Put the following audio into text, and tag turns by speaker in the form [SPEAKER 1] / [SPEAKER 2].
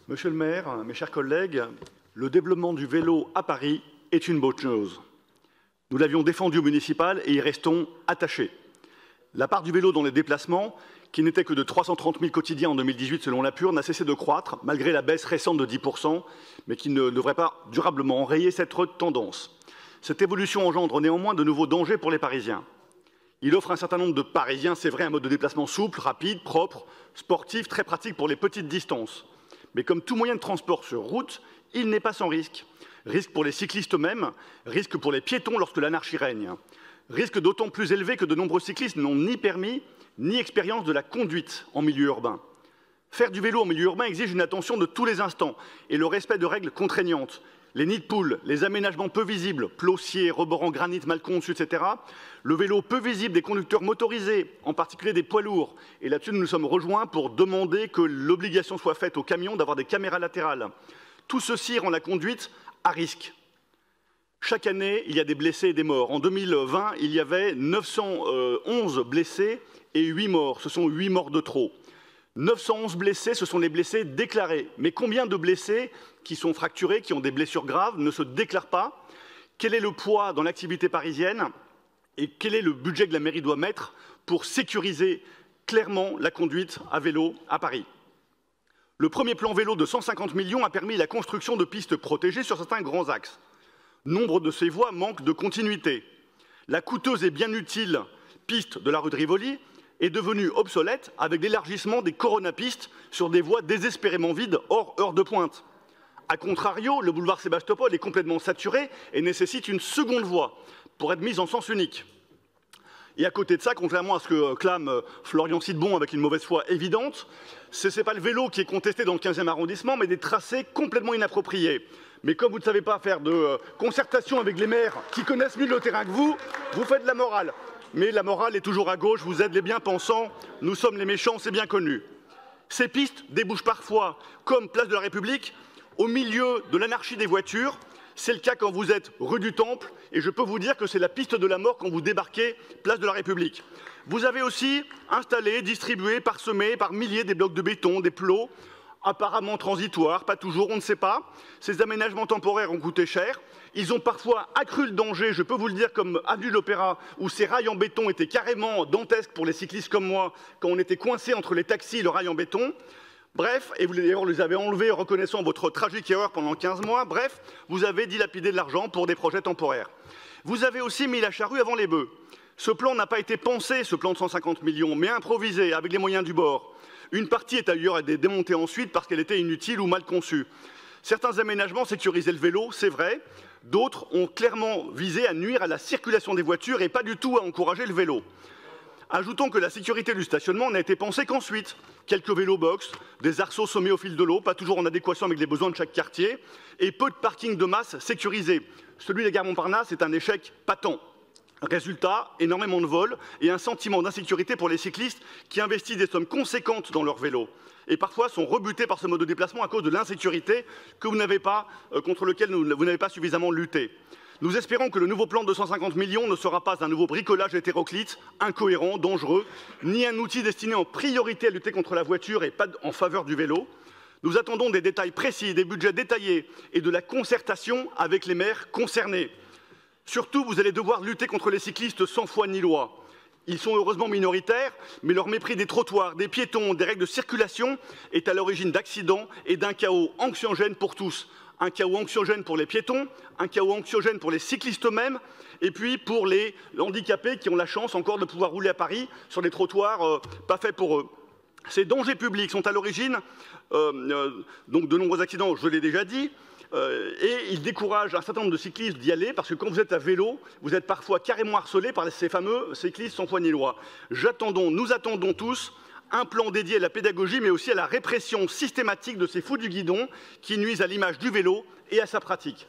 [SPEAKER 1] Monsieur le maire, mes chers collègues, le développement du vélo à Paris est une bonne chose. Nous l'avions défendu au municipal et y restons attachés. La part du vélo dans les déplacements, qui n'était que de 330 000 quotidiens en 2018 selon la Pure, n'a cessé de croître, malgré la baisse récente de 10%, mais qui ne devrait pas durablement enrayer cette tendance. Cette évolution engendre néanmoins de nouveaux dangers pour les Parisiens. Il offre à un certain nombre de Parisiens, c'est vrai, un mode de déplacement souple, rapide, propre, sportif, très pratique pour les petites distances. Mais comme tout moyen de transport sur route, il n'est pas sans risque. Risque pour les cyclistes eux-mêmes, risque pour les piétons lorsque l'anarchie règne. Risque d'autant plus élevé que de nombreux cyclistes n'ont ni permis, ni expérience de la conduite en milieu urbain. Faire du vélo en milieu urbain exige une attention de tous les instants et le respect de règles contraignantes. Les nids de poules, les aménagements peu visibles, plossiers, rebords en granit mal conçus, etc. Le vélo peu visible des conducteurs motorisés, en particulier des poids lourds. Et là-dessus, nous nous sommes rejoints pour demander que l'obligation soit faite aux camions d'avoir des caméras latérales. Tout ceci rend la conduite à risque. Chaque année, il y a des blessés et des morts. En 2020, il y avait 911 blessés et 8 morts. Ce sont 8 morts de trop. 911 blessés, ce sont les blessés déclarés. Mais combien de blessés qui sont fracturés, qui ont des blessures graves, ne se déclarent pas? Quel est le poids dans l'activité parisienne? Et quel est le budget que la mairie doit mettre pour sécuriser clairement la conduite à vélo à Paris? Le premier plan vélo de 150 millions a permis la construction de pistes protégées sur certains grands axes. Nombre de ces voies manquent de continuité. La coûteuse et bien utile piste de la rue de Rivoli est devenue obsolète avec l'élargissement des coronapistes sur des voies désespérément vides hors heure de pointe. A contrario, le boulevard Sébastopol est complètement saturé et nécessite une seconde voie pour être mise en sens unique. Et à côté de ça, contrairement à ce que clame Florian Sidbon avec une mauvaise foi évidente, ce n'est pas le vélo qui est contesté dans le 15e arrondissement, mais des tracés complètement inappropriés. Mais comme vous ne savez pas faire de concertation avec les maires qui connaissent mieux le terrain que vous, vous faites de la morale. Mais la morale est toujours à gauche, vous êtes les bien-pensants, nous sommes les méchants, c'est bien connu. Ces pistes débouchent parfois, comme place de la République, au milieu de l'anarchie des voitures. C'est le cas quand vous êtes rue du Temple, et je peux vous dire que c'est la piste de la mort quand vous débarquez place de la République. Vous avez aussi installé, distribué, parsemé par milliers des blocs de béton, des plots, apparemment transitoires, pas toujours, on ne sait pas. Ces aménagements temporaires ont coûté cher. Ils ont parfois accru le danger, je peux vous le dire, comme avenue de l'Opéra, où ces rails en béton étaient carrément dantesques pour les cyclistes comme moi, quand on était coincé entre les taxis et le rail en béton. Bref, et vous d'ailleurs les avez enlevés en reconnaissant votre tragique erreur pendant 15 mois, bref, vous avez dilapidé de l'argent pour des projets temporaires. Vous avez aussi mis la charrue avant les bœufs. Ce plan n'a pas été pensé, ce plan de 150 millions, mais improvisé avec les moyens du bord. Une partie est d'ailleurs démontée ensuite parce qu'elle était inutile ou mal conçue. Certains aménagements sécurisaient le vélo, c'est vrai. D'autres ont clairement visé à nuire à la circulation des voitures et pas du tout à encourager le vélo. Ajoutons que la sécurité du stationnement n'a été pensée qu'ensuite. Quelques vélo-box, des arceaux sommés au fil de l'eau, pas toujours en adéquation avec les besoins de chaque quartier, et peu de parkings de masse sécurisés. Celui de la gare Montparnasse est un échec patent. Résultat, énormément de vols et un sentiment d'insécurité pour les cyclistes qui investissent des sommes conséquentes dans leur vélo et parfois sont rebutés par ce mode de déplacement à cause de l'insécurité que vous n'avez pas, contre lequel vous n'avez pas suffisamment lutté. Nous espérons que le nouveau plan de 150 millions ne sera pas un nouveau bricolage hétéroclite, incohérent, dangereux, ni un outil destiné en priorité à lutter contre la voiture et pas en faveur du vélo. Nous attendons des détails précis, des budgets détaillés et de la concertation avec les maires concernés. Surtout, vous allez devoir lutter contre les cyclistes sans foi ni loi. Ils sont heureusement minoritaires, mais leur mépris des trottoirs, des piétons, des règles de circulation est à l'origine d'accidents et d'un chaos anxiogène pour tous. Un chaos anxiogène pour les piétons, un chaos anxiogène pour les cyclistes eux-mêmes, et puis pour les handicapés qui ont la chance encore de pouvoir rouler à Paris sur des trottoirs pas faits pour eux. Ces dangers publics sont à l'origine donc de nombreux accidents, je l'ai déjà dit, et ils découragent un certain nombre de cyclistes d'y aller parce que quand vous êtes à vélo, vous êtes parfois carrément harcelé par ces fameux cyclistes sans foi ni loi. Nous attendons tous un plan dédié à la pédagogie, mais aussi à la répression systématique de ces fous du guidon qui nuisent à l'image du vélo et à sa pratique.